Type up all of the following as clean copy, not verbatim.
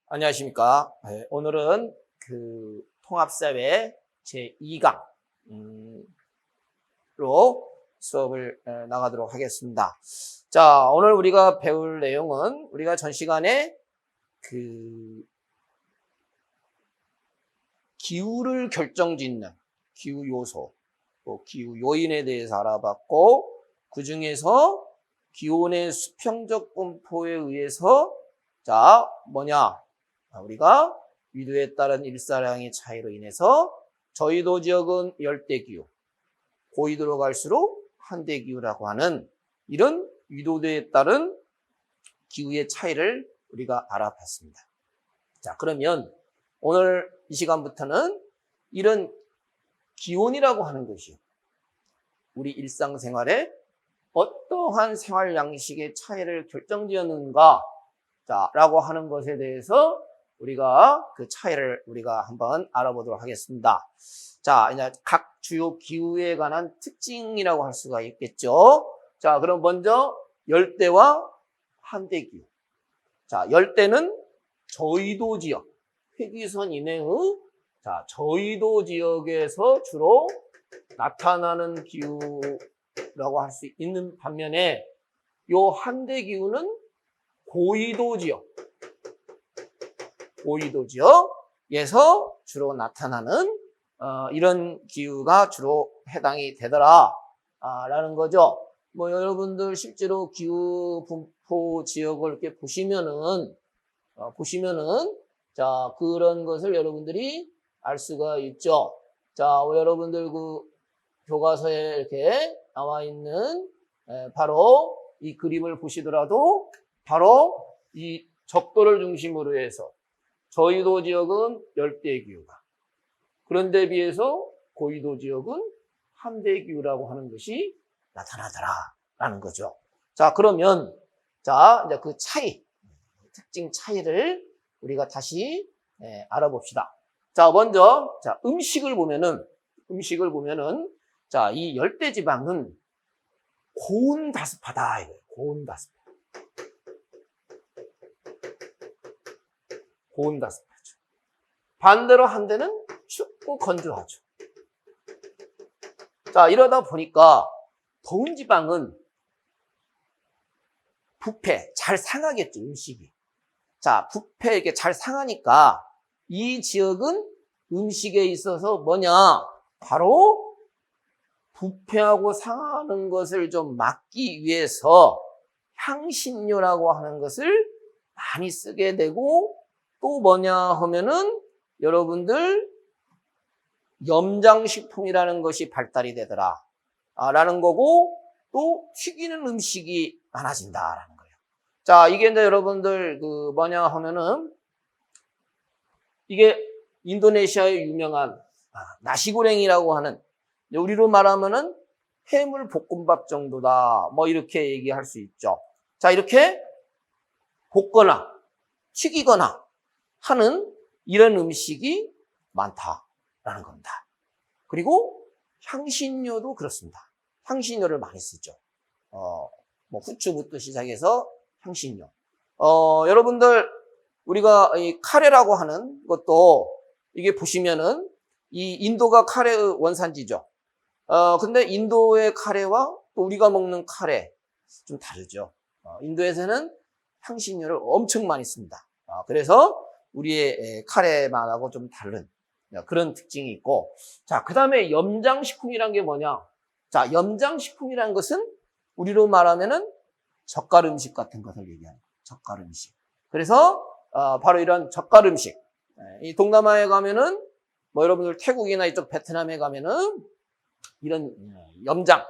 안녕하십니까. 오늘은 통합사회 제2강으로 수업을 나가도록 하겠습니다. 자, 오늘 우리가 배울 내용은 우리가 전 시간에 기후를 결정짓는 기후 요소, 또 기후 요인에 대해서 알아봤고, 그 중에서 기온의 수평적 분포에 의해서 우리가 위도에 따른 일사량의 차이로 인해서 저위도 지역은 열대기후, 고위도로 갈수록 한대기후라고 하는 이런 위도에 따른 기후의 차이를 우리가 알아봤습니다. 자, 그러면 오늘 이 시간부터는 이런 기온이라고 하는 것이 우리 일상생활에 어떠한 생활 양식의 차이를 결정지었는가 라고 하는 것에 대해서 우리가 그 차이를 우리가 한번 알아보도록 하겠습니다. 자, 이제 각 주요 기후에 관한 특징이라고 할 수가 있겠죠. 자, 그럼 먼저 열대와 한대기후. 자, 열대는 저위도 지역, 회기선 이내의 저위도 지역에서 주로 나타나는 기후라고 할 수 있는 반면에 요 한대기후는 고위도 지역에서 주로 나타나는 이런 기후가 주로 해당이 되더라 라는 거죠. 뭐 여러분들 실제로 기후 분포 지역을 이렇게 보시면은 자, 그런 것을 여러분들이 알 수가 있죠. 자, 여러분들 그 교과서에 이렇게 나와 있는 바로 이 그림을 보시더라도 바로 이 적도를 중심으로 해서 저위도 지역은 열대기후가, 그런데 비해서 고위도 지역은 한대기후라고 하는 것이 나타나더라라는 거죠. 자, 그러면 이제 그 특징 차이를 우리가 다시 알아봅시다. 자, 먼저 음식을 보면은 이 열대지방은 고온다습하다 이거예요. 고온다습하죠. 반대로 한대는 춥고 건조하죠. 자, 이러다 보니까 더운 지방은 부패, 잘 상하겠죠, 음식이. 자, 부패 이렇게 잘 상하니까 이 지역은 음식에 있어서 바로 부패하고 상하는 것을 좀 막기 위해서 향신료라고 하는 것을 많이 쓰게 되고, 또 하면은 여러분들 염장식품이라는 것이 발달이 되더라 라는 거고, 또 튀기는 음식이 많아진다라는 거예요. 자, 이게 이제 여러분들 하면은 이게 인도네시아의 유명한 나시고랭이라고 하는, 우리로 말하면은 해물 볶음밥 정도다 이렇게 얘기할 수 있죠. 자, 이렇게 볶거나 튀기거나 하는 이런 음식이 많다라는 겁니다. 그리고 향신료도 그렇습니다. 향신료를 많이 쓰죠. 후추부터 시작해서 향신료. 여러분들 우리가 이 카레라고 하는 것도 이게 보시면은 이 인도가 카레의 원산지죠. 근데 인도의 카레와 또 우리가 먹는 카레 좀 다르죠. 인도에서는 향신료를 엄청 많이 씁니다. 그래서 우리의 카레만하고 좀 다른 그런 특징이 있고, 자, 그 다음에 염장식품이란 게 뭐냐? 자, 염장식품이란 것은 우리로 말하면은 젓갈 음식 같은 것을 얘기하는 거예요. 젓갈 음식. 그래서 바로 이런 젓갈 음식. 이 동남아에 가면은 여러분들 태국이나 이쪽 베트남에 가면은 이런 염장,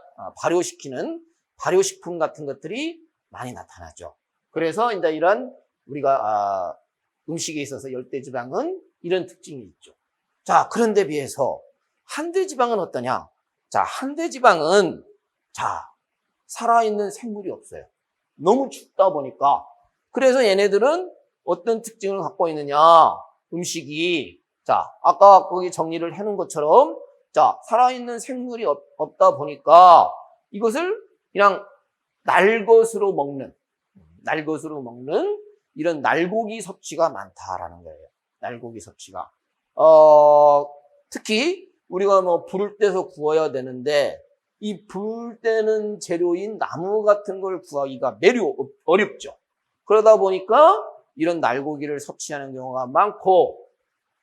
발효식품 같은 것들이 많이 나타나죠. 그래서 이제 이런 우리가 음식에 있어서 열대지방은 이런 특징이 있죠. 자, 그런데 비해서 한대지방은 어떠냐? 자, 한대지방은 살아있는 생물이 없어요. 너무 춥다 보니까. 그래서 얘네들은 어떤 특징을 갖고 있느냐? 음식이 아까 거기 정리를 해놓은 것처럼 살아있는 생물이 없다 보니까 이것을 그냥 날 것으로 먹는 이런 날고기 섭취가 많다라는 거예요. 날고기 섭취가. 특히 우리가 뭐 불을 떼서 구워야 되는데 이 불 때는 재료인 나무 같은 걸 구하기가 매우 어렵죠. 그러다 보니까 이런 날고기를 섭취하는 경우가 많고,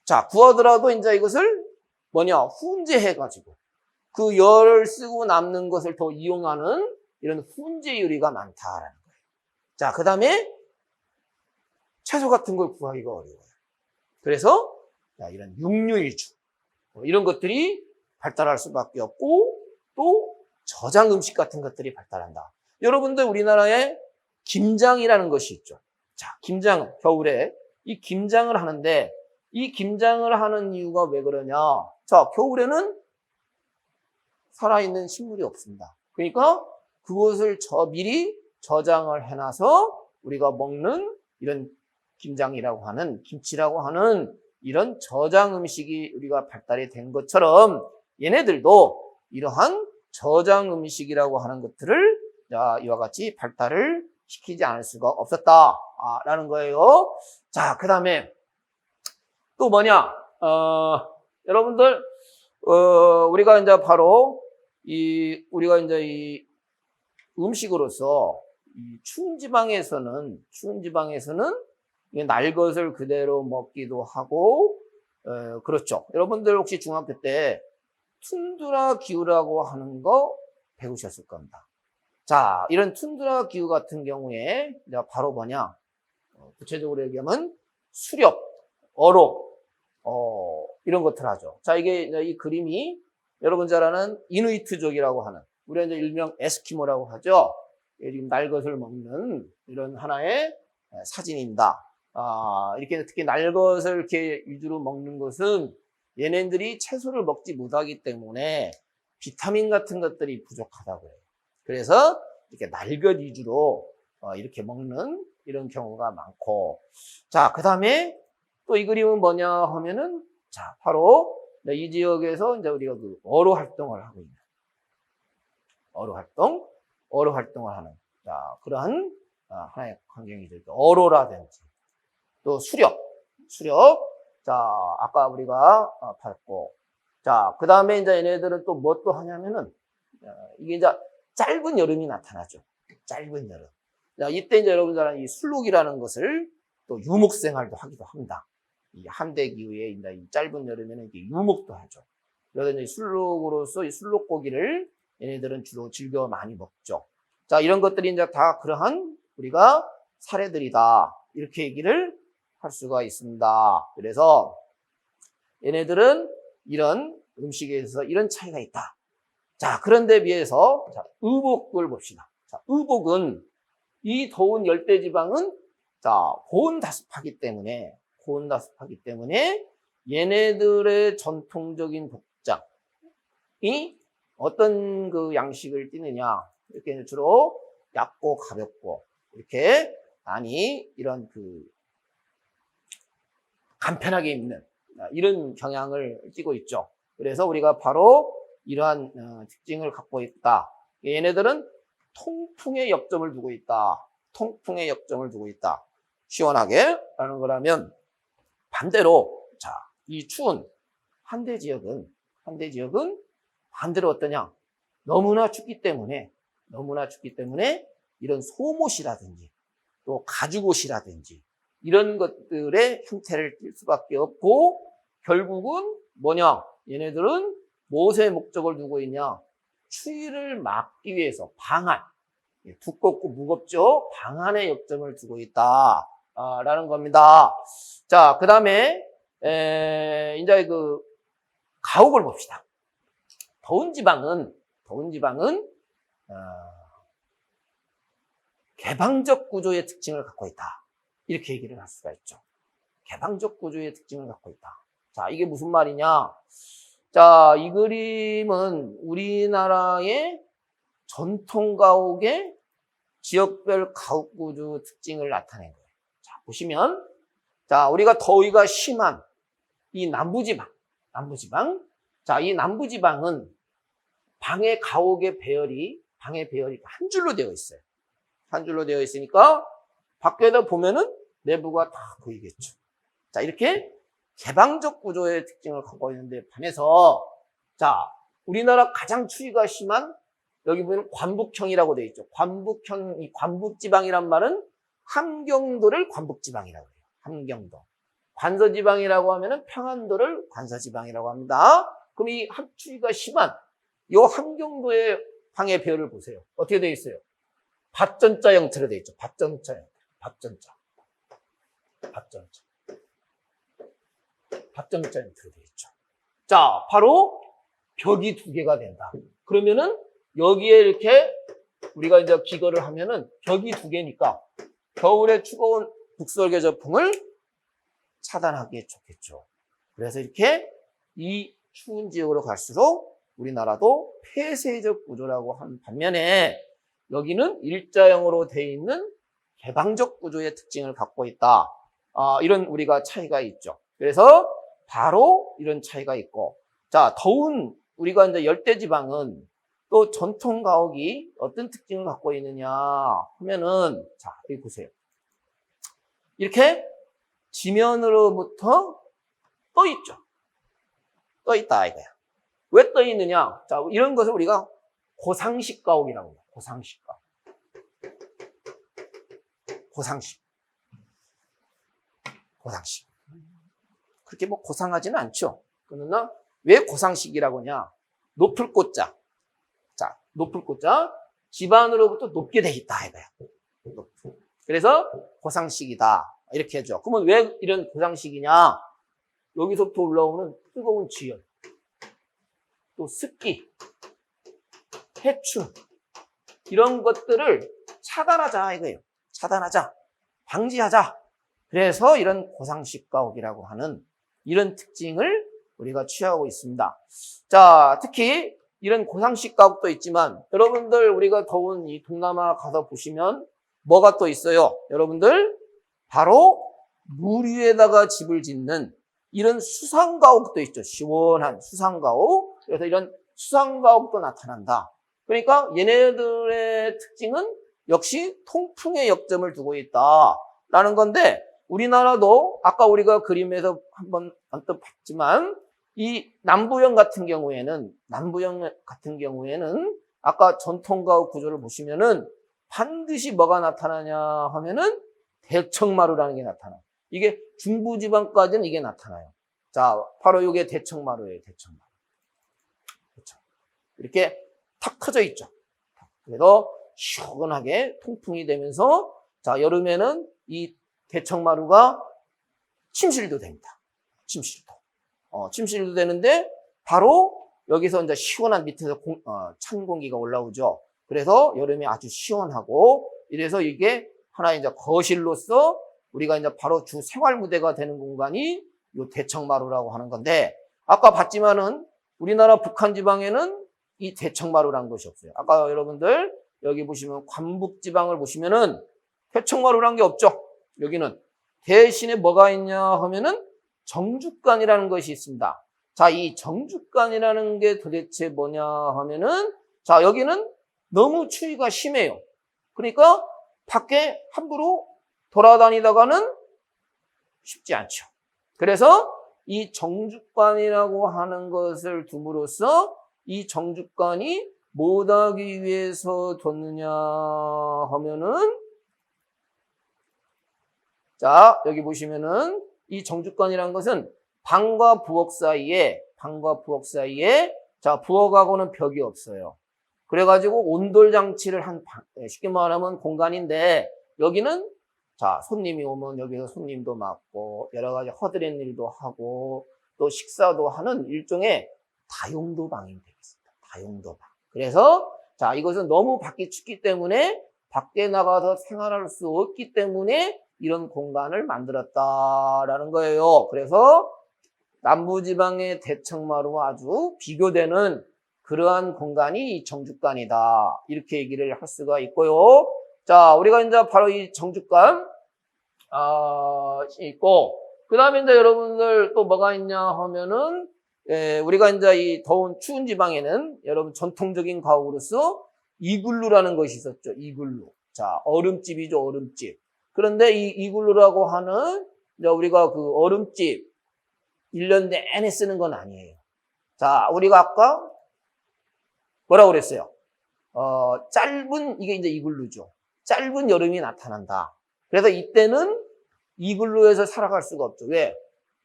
자, 구하더라도 이제 이것을 훈제해가지고 그 열을 쓰고 남는 것을 더 이용하는 이런 훈제요리가 많다라는 거예요. 자, 그 다음에 채소 같은 걸 구하기가 어려워요. 그래서 이런 육류일주 이런 것들이 발달할 수밖에 없고, 또 저장 음식 같은 것들이 발달한다. 여러분들 우리나라에 김장이라는 것이 있죠. 자, 김장은 겨울에 이 김장을 하는데 이 김장을 하는 이유가 왜 그러냐? 자, 겨울에는 살아있는 식물이 없습니다. 그러니까 그것을 미리 저장을 해놔서 우리가 먹는 이런 김장이라고 하는, 김치라고 하는 이런 저장 음식이 우리가 발달이 된 것처럼 얘네들도 이러한 저장 음식이라고 하는 것들을 이와 같이 발달을 시키지 않을 수가 없었다라는 거예요. 자, 그 다음에 또 여러분들 우리가 이제 바로 우리가 이제 이 음식으로서 이 추운 지방에서는 날 것을 그대로 먹기도 하고, 그렇죠. 여러분들 혹시 중학교 때 툰드라 기후라고 하는 거 배우셨을 겁니다. 자, 이런 툰드라 기후 같은 경우에 바로 구체적으로 얘기하면 수렵, 어록, 이런 것들 하죠. 자, 이게 이 그림이 여러분 잘 아는 이누이트족이라고 하는, 우리가 이제 일명 에스키모라고 하죠. 지금 날것을 먹는 이런 하나의 사진입니다. 이렇게 특히 날것을 이렇게 위주로 먹는 것은 얘네들이 채소를 먹지 못하기 때문에 비타민 같은 것들이 부족하다고 해요. 그래서 이렇게 날것 위주로 이렇게 먹는 이런 경우가 많고, 자, 그 다음에 또 이 그림은 뭐냐 하면은, 자, 바로 이 지역에서 이제 우리가 그 어로 활동을 하고 있는, 어로 활동을 하는, 자, 그러한 하나의 환경이죠. 어로라든지 또 수렵. 자, 아까 우리가 봤고, 자, 그 다음에 이제 얘네들은 또 뭐 또 하냐면은, 이게 이제 짧은 여름이 나타나죠. 짧은 여름. 자, 이때 이제 여러분 잘 아는 이 술록이라는 것을 또 유목 생활도 하기도 합니다. 이 함대 기후에 이제 이 짧은 여름에는 이게 유목도 하죠. 그래서 이제 술록으로서 이 술록 고기를 얘네들은 주로 즐겨 많이 먹죠. 자, 이런 것들이 이제 다 그러한 우리가 사례들이다. 이렇게 얘기를 할 수가 있습니다. 그래서 얘네들은 이런 음식에 있어서 이런 차이가 있다. 자, 그런데 비해서 자, 의복을 봅시다. 자, 의복은 이 더운 열대지방은 자, 고온다습하기 때문에 얘네들의 전통적인 복장이 어떤 그 양식을 띠느냐, 이렇게 주로 얇고 가볍고 이렇게 많이 이런 그 간편하게 입는 이런 경향을 띠고 있죠. 그래서 우리가 바로 이러한 특징을 갖고 있다. 얘네들은 통풍의 역점을 두고 있다. 시원하게 라는 거라면, 반대로 자, 이 추운 한대 지역은 반대로 어떠냐? 너무나 춥기 때문에 이런 소못이라든지 또 가죽옷이라든지 이런 것들의 형태를 띌 수밖에 없고, 결국은 얘네들은 무엇의 목적을 두고 있냐? 추위를 막기 위해서 방한, 두껍고 무겁죠? 방한의 역점을 두고 있다. 라는 겁니다. 자, 그 다음에, 이제 그, 가옥을 봅시다. 더운 지방은, 개방적 구조의 특징을 갖고 있다. 이렇게 얘기를 할 수가 있죠. 개방적 구조의 특징을 갖고 있다. 자, 이게 무슨 말이냐? 자, 이 그림은 우리나라의 전통 가옥의 지역별 가옥 구조 특징을 나타낸 거예요. 자, 보시면, 자, 우리가 더위가 심한 이 남부지방. 자, 이 남부지방은 방의 배열이 한 줄로 되어 있어요. 한 줄로 되어 있으니까 밖에다 보면은 내부가 다 보이겠죠. 자, 이렇게 개방적 구조의 특징을 갖고 있는데 반해서 자, 우리나라 가장 추위가 심한 여기 보면 관북형이라고 되어 있죠. 관북형, 이 관북지방이란 말은 함경도를 관북지방이라고 해요. 함경도. 관서지방이라고 하면은 평안도를 관서지방이라고 합니다. 그럼 이 추위가 심한 이 함경도의 방의 배열을 보세요. 어떻게 되어 있어요? 밭전자 형태로 되어 있죠. 밭전자 형태. 밭전자. 밭전자. 밭전자 형태로 되어 있죠. 자, 바로 벽이 두 개가 된다. 그러면은 여기에 이렇게 우리가 이제 기거를 하면은 벽이 두 개니까 겨울에 추가온 북설계 저풍을 차단하기에 좋겠죠. 그래서 이렇게 이 추운 지역으로 갈수록 우리나라도 폐쇄적 구조라고 한 반면에 여기는 일자형으로 되어 있는 개방적 구조의 특징을 갖고 있다. 이런 우리가 차이가 있죠. 그래서 바로 이런 차이가 있고, 자, 더운 우리가 이제 열대지방은 또 전통 가옥이 어떤 특징을 갖고 있느냐 하면은, 자, 여기 보세요. 이렇게 지면으로부터 떠 있죠. 떠 있다 이거야. 왜 떠 있느냐? 자, 이런 것을 우리가 고상식 가옥이라고 해요. 고상식 가옥. 고상식. 고상식. 그렇게 뭐 고상하지는 않죠. 그러나 왜 고상식이라고 하냐? 높을 꽃자. 자, 높을 꽃자. 집안으로부터 높게 돼 있다 이거야. 높은. 그래서 고상식이다. 이렇게 하죠. 그러면 왜 이런 고상식이냐? 여기서부터 올라오는 뜨거운 지열, 또 습기, 해충, 이런 것들을 차단하자 이거예요. 차단하자, 방지하자. 그래서 이런 고상식 가옥이라고 하는 이런 특징을 우리가 취하고 있습니다. 자, 특히 이런 고상식 가옥도 있지만 여러분들 우리가 더운 이 동남아 가서 보시면 뭐가 또 있어요? 여러분들 바로 물 위에다가 집을 짓는 이런 수상가옥도 있죠. 시원한 수상가옥. 그래서 이런 수상가옥도 나타난다. 그러니까 얘네들의 특징은 역시 통풍의 역점을 두고 있다라는 건데, 우리나라도 아까 우리가 그림에서 한번 언뜻 봤지만 이 남부형 같은 경우에는 아까 전통가옥 구조를 보시면은 반드시 뭐가 나타나냐 하면은 대청마루라는 게 나타나요. 이게 중부지방까지는 이게 나타나요. 자, 바로 이게 대청마루예요. 대청마루. 그렇죠. 이렇게 탁 터져 있죠. 그래서 시원하게 통풍이 되면서 자, 여름에는 이 대청마루가 침실도 됩니다. 침실도 되는데 바로 여기서 이제 시원한 밑에서 찬 공기가 올라오죠. 그래서 여름에 아주 시원하고, 이래서 이게 하나의 이제 거실로서 우리가 이제 바로 주 생활 무대가 되는 공간이 요 대청마루라고 하는 건데, 아까 봤지만은 우리나라 북한 지방에는 이 대청마루라는 것이 없어요. 아까 여러분들 여기 보시면 관북지방을 보시면은 대청마루라는 게 없죠. 여기는 대신에 뭐가 있냐 하면은 정죽관이라는 것이 있습니다. 자, 이 정죽관이라는 게 도대체 뭐냐 하면은, 자, 여기는 너무 추위가 심해요. 그러니까 밖에 함부로 돌아다니다가는 쉽지 않죠. 그래서 이 정죽관이라고 하는 것을 둠으로써 이 정죽관이 뭐하기 위해서 뒀느냐 하면은, 자, 여기 보시면은 이 정죽관이라는 것은 방과 부엌 사이에 자, 부엌하고는 벽이 없어요. 그래가지고 온돌 장치를 쉽게 말하면 공간인데, 여기는 자, 손님이 오면 여기서 손님도 맡고 여러 가지 허드렛 일도 하고 또 식사도 하는 일종의 다용도방이 되겠습니다. 다용도방. 그래서 자, 이것은 너무 밖이 춥기 때문에 밖에 나가서 생활할 수 없기 때문에 이런 공간을 만들었다라는 거예요. 그래서 남부지방의 대청마루와 아주 비교되는 그러한 공간이 이 정죽관이다. 이렇게 얘기를 할 수가 있고요. 자, 우리가 이제 바로 이 정죽관, 있고, 그 다음에 이제 여러분들 또 뭐가 있냐 하면은, 우리가 이제 이 더운 추운 지방에는 여러분 전통적인 가옥으로서 이글루라는 것이 있었죠. 이글루. 자, 얼음집이죠. 얼음집. 그런데 이 이글루라고 하는 이제 우리가 그 얼음집 1년 내내 쓰는 건 아니에요. 자, 우리가 아까 뭐라고 그랬어요? 이게 이제 이글루죠. 짧은 여름이 나타난다. 그래서 이때는 이글루에서 살아갈 수가 없죠. 왜?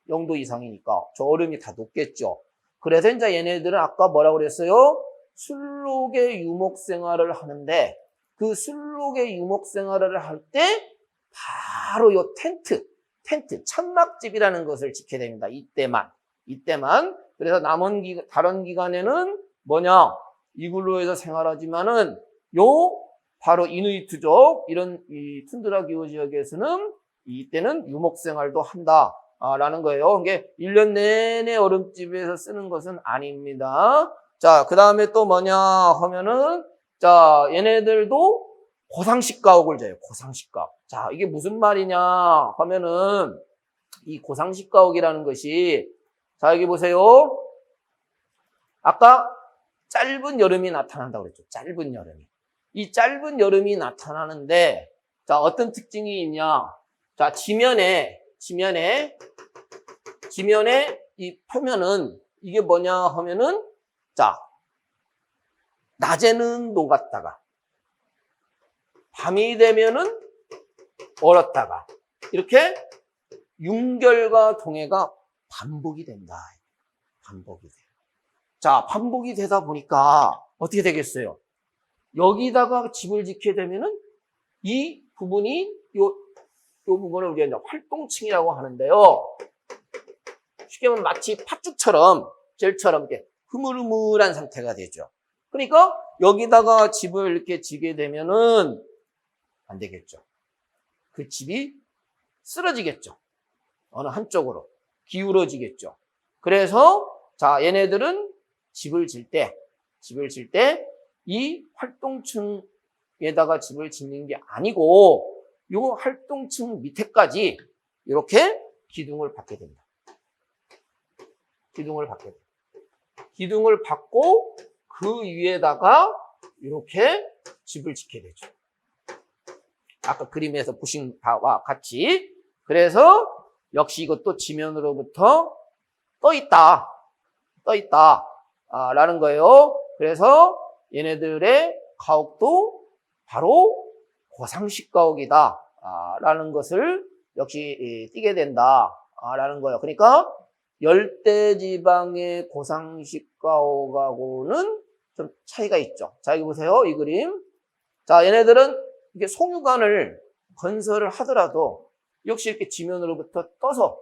0도 이상이니까. 저 얼음이 다 녹겠죠. 그래서 이제 얘네들은 아까 뭐라고 그랬어요? 술록의 유목 생활을 하는데 그 술록의 유목 생활을 할 때 바로 요 텐트, 천막집이라는 것을 지켜야 됩니다. 이때만. 그래서 다른 기간에는 뭐냐? 이글루에서 생활하지만은 바로 이누이트족, 이런 이 툰드라 기후 지역에서는 이때는 유목 생활도 한다. 라는 거예요. 이게 1년 내내 얼음집에서 쓰는 것은 아닙니다. 자, 그 다음에 또 뭐냐 하면은, 자, 얘네들도 고상식 가옥을 져요. 고상식 가옥. 자, 이게 무슨 말이냐 하면은, 이 고상식 가옥이라는 것이, 자, 여기 보세요. 아까 짧은 여름이 나타난다고 그랬죠. 짧은 여름이. 이 짧은 여름이 나타나는데, 자, 어떤 특징이 있냐. 자, 지면에 이 표면은 이게 뭐냐 하면은, 자, 낮에는 녹았다가, 밤이 되면은 얼었다가, 이렇게 융결과 동해가 반복이 된다. 반복이 돼요. 자, 반복이 되다 보니까 어떻게 되겠어요? 여기다가 집을 짓게 되면은 이 부분이 요 부분을 우리가 이제 활동층이라고 하는데요. 쉽게 말하면 마치 팥죽처럼, 젤처럼 이렇게 흐물흐물한 상태가 되죠. 그러니까 여기다가 집을 이렇게 지게 되면은 안 되겠죠. 그 집이 쓰러지겠죠. 어느 한쪽으로 기울어지겠죠. 그래서 자, 얘네들은 집을 질 때 이 활동층에다가 집을 짓는 게 아니고 요 활동층 밑에까지 이렇게 기둥을 받게 됩니다. 기둥을 받고 그 위에다가 이렇게 집을 짓게 되죠. 아까 그림에서 보신 바와 같이. 그래서 역시 이것도 지면으로부터 떠 있다 라는 거예요. 그래서 얘네들의 가옥도 바로 고상식 가옥이다 라는 것을 역시 띄게 된다 라는 거예요. 그러니까 열대지방의 고상식 가옥하고는 좀 차이가 있죠. 자, 여기 보세요. 이 그림. 자, 얘네들은 이게 송유관을 건설을 하더라도 역시 이렇게 지면으로부터 떠서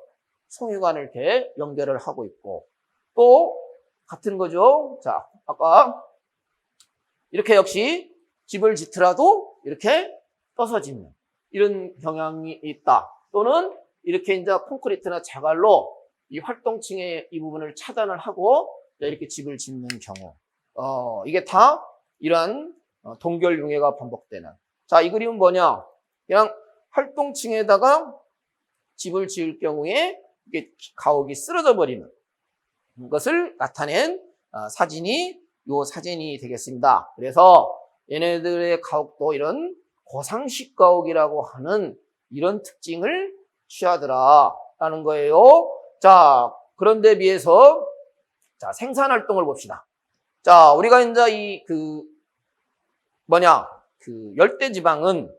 송유관을 이렇게 연결을 하고 있고, 또 같은 거죠. 자, 아까 이렇게 역시 집을 짓더라도 이렇게 떠서 짓는 이런 경향이 있다. 또는 이렇게 이제 콘크리트나 자갈로 이 활동층의 이 부분을 차단을 하고 이렇게 집을 짓는 경우, 이게 다 이러한 동결융해가 반복되는. 자, 이 그림은 뭐냐? 그냥 활동층에다가 집을 지을 경우에 이게 가옥이 쓰러져 버리는 것을 나타낸 사진이 요 사진이 되겠습니다. 그래서 얘네들의 가옥도 이런 고상식 가옥이라고 하는 이런 특징을 취하더라라는 거예요. 자, 그런데 비해서 자, 생산 활동을 봅시다. 자, 우리가 이제 열대 지방은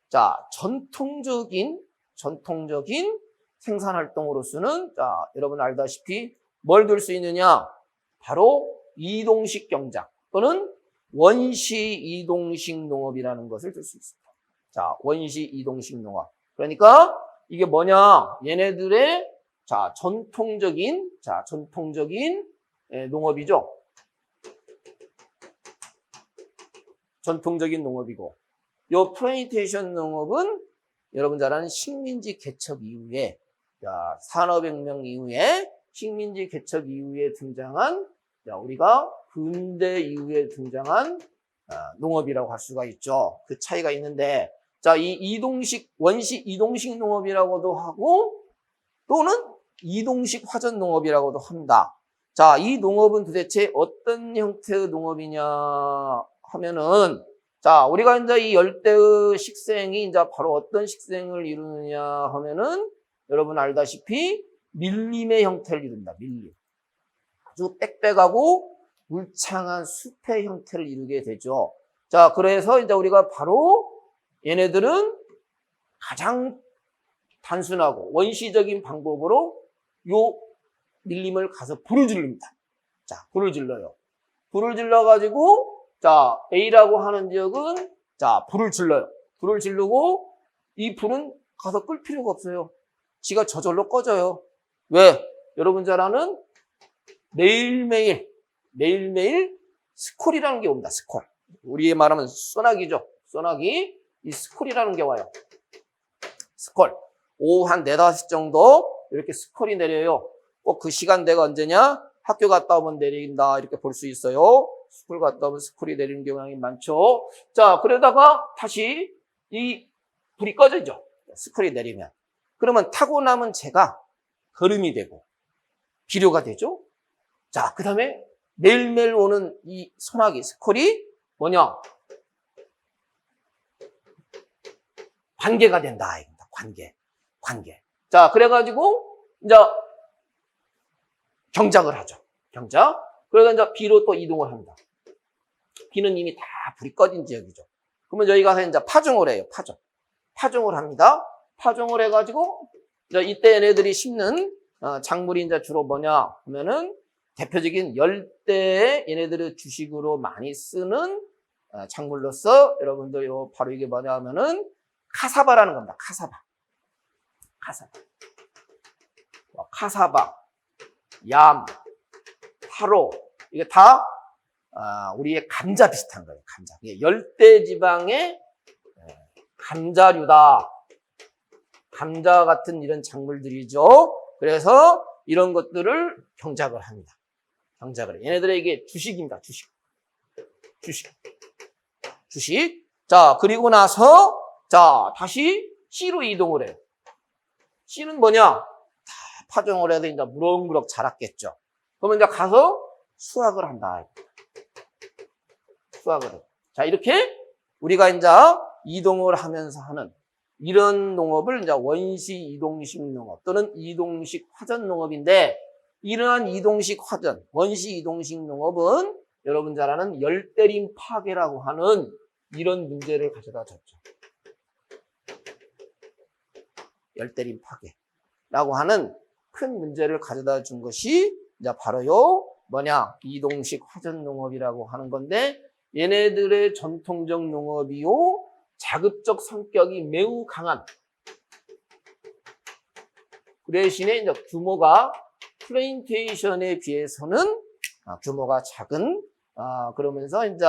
자, 전통적인 생산 활동으로서는 자, 여러분 알다시피 뭘 들 수 있느냐? 바로 이동식 경작 또는 원시 이동식 농업이라는 것을 들 수 있습니다. 자, 원시 이동식 농업. 그러니까 이게 뭐냐? 얘네들의 자, 전통적인 농업이죠. 전통적인 농업이고, 요 플래니테이션 농업은 여러분 잘 아는 식민지 개척 이후에, 자, 산업혁명 이후에, 식민지 개척 이후에 등장한, 자, 우리가 근대 이후에 등장한 농업이라고 할 수가 있죠. 그 차이가 있는데, 자, 이 원시 이동식 농업이라고도 하고, 또는 이동식 화전 농업이라고도 합니다. 자, 이 농업은 도대체 어떤 형태의 농업이냐 하면은, 자, 우리가 이제 이 열대의 식생이 이제 바로 어떤 식생을 이루느냐 하면은 여러분 알다시피 밀림의 형태를 이룬다. 밀림. 아주 빽빽하고 울창한 숲의 형태를 이루게 되죠. 자, 그래서 이제 우리가 바로 얘네들은 가장 단순하고 원시적인 방법으로 요 밀림을 가서 불을 지릅니다. 자, 불을 질러요. 불을 질러가지고, 자, A라고 하는 지역은, 자, 불을 질러요. 불을 지르고, 이 불은 가서 끌 필요가 없어요. 지가 저절로 꺼져요. 왜? 여러분 잘 아는 매일매일 스콜이라는 게 옵니다. 스콜. 우리의 말하면 소나기죠. 소나기. 이 스콜이라는 게 와요. 스콜. 오후 한 4, 5시 정도 이렇게 스콜이 내려요. 꼭 그 시간대가 언제냐? 학교 갔다 오면 내린다. 이렇게 볼 수 있어요. 스쿨 갔다 오면 스콜이 내리는 경향이 많죠. 자, 그러다가 다시 이 불이 꺼지죠. 스콜이 내리면. 그러면 타고 남은 채가 거름이 되고 비료가 되죠. 자, 그 다음에 매일매일 오는 이 소나기, 스콜이 뭐냐? 관계가 된다. 이겁니다. 관계. 자, 그래가지고, 이제, 경작을 하죠. 경작. 그래서 이제 B로 또 이동을 합니다. B는 이미 다 불이 꺼진 지역이죠. 그러면 여기 가서 이제 파종을 해요. 파종을 합니다. 파종을 해가지고, 이제 이때 얘네들이 심는 작물이 이제 주로 뭐냐 하면은 대표적인 열대의 얘네들의 주식으로 많이 쓰는 작물로서 여러분들 바로 이게 뭐냐 하면은 카사바라는 겁니다. 카사바, 얌, 타로 이게 다 우리의 감자 비슷한 거예요. 감자. 이게 열대 지방의 감자류다. 감자 같은 이런 작물들이죠. 그래서 이런 것들을 경작을 합니다. 얘네들에게 주식입니다. 주식. 자, 그리고 나서 자, 다시 C로 이동을 해요. C는 뭐냐? 다 파종을 해서 이제 무럭무럭 자랐겠죠. 그러면 이제 가서 수확을 한다. 수확을 해요. 자, 이렇게 우리가 이제 이동을 하면서 하는 이런 농업을 이제 원시 이동식 농업 또는 이동식 화전 농업인데 이러한 이동식 화전, 원시 이동식 농업은 여러분 잘 아는 열대림 파괴라고 하는 이런 문제를 가져다 줬죠. 열대림 파괴라고 하는 큰 문제를 가져다 준 것이 이제 바로요, 뭐냐, 이동식 화전 농업이라고 하는 건데 얘네들의 전통적 농업이요, 자급적 성격이 매우 강한 그 대신에 이제 규모가 플랜테이션에 비해서는 규모가 작은 그러면서 이제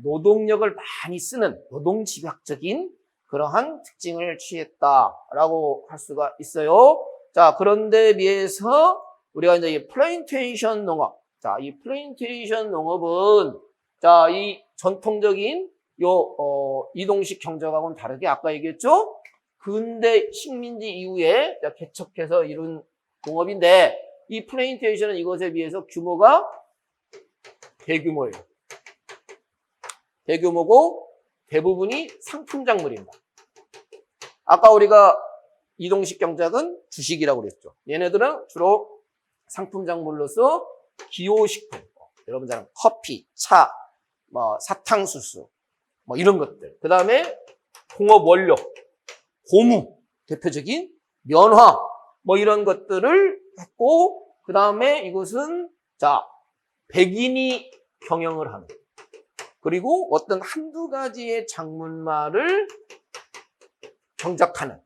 노동력을 많이 쓰는 노동집약적인 그러한 특징을 취했다라고 할 수가 있어요. 자, 그런데 비해서 우리가 이제 이 플랜테이션 농업, 자, 이 플랜테이션 농업은 자, 이 전통적인 이동식 경작하고는 다르게 아까 얘기했죠? 근대 식민지 이후에 개척해서 이룬 농업인데 이 플랜테이션은 이것에 비해서 규모가 대규모예요. 대규모고 대부분이 상품 작물입니다. 아까 우리가 이동식 경작은 주식이라고 그랬죠. 얘네들은 주로 상품 작물로서 기호식품, 여러분 잘 아는 커피, 차, 사탕수수, 이런 것들. 그 다음에 공업 원료, 고무, 대표적인 면화, 이런 것들을 했고, 그 다음에 이것은, 자, 백인이 경영을 하는. 그리고 어떤 한두 가지의 작물만을 경작하는,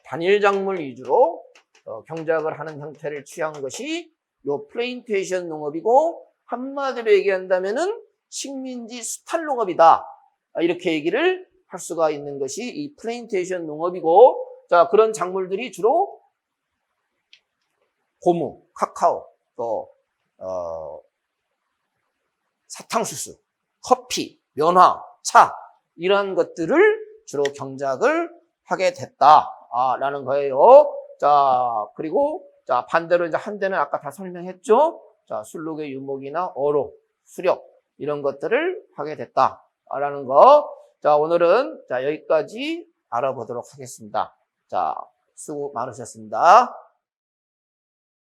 단일 작물 위주로 경작을 하는 형태를 취한 것이 요 플랜테이션 농업이고, 한마디로 얘기한다면은 식민지 수탈 농업이다. 이렇게 얘기를 할 수가 있는 것이 이 플랜테이션 농업이고, 자, 그런 작물들이 주로 고무, 카카오, 또 사탕수수, 커피, 면화, 차 이런 것들을 주로 경작을 하게 됐다라는 거예요. 자, 그리고 자, 반대로 이제 한 대는 아까 다 설명했죠. 자, 술록의 유목이나 어록, 수렵 이런 것들을 하게 됐다. 라는 거. 자, 오늘은 자, 여기까지 알아보도록 하겠습니다. 자, 수고 많으셨습니다.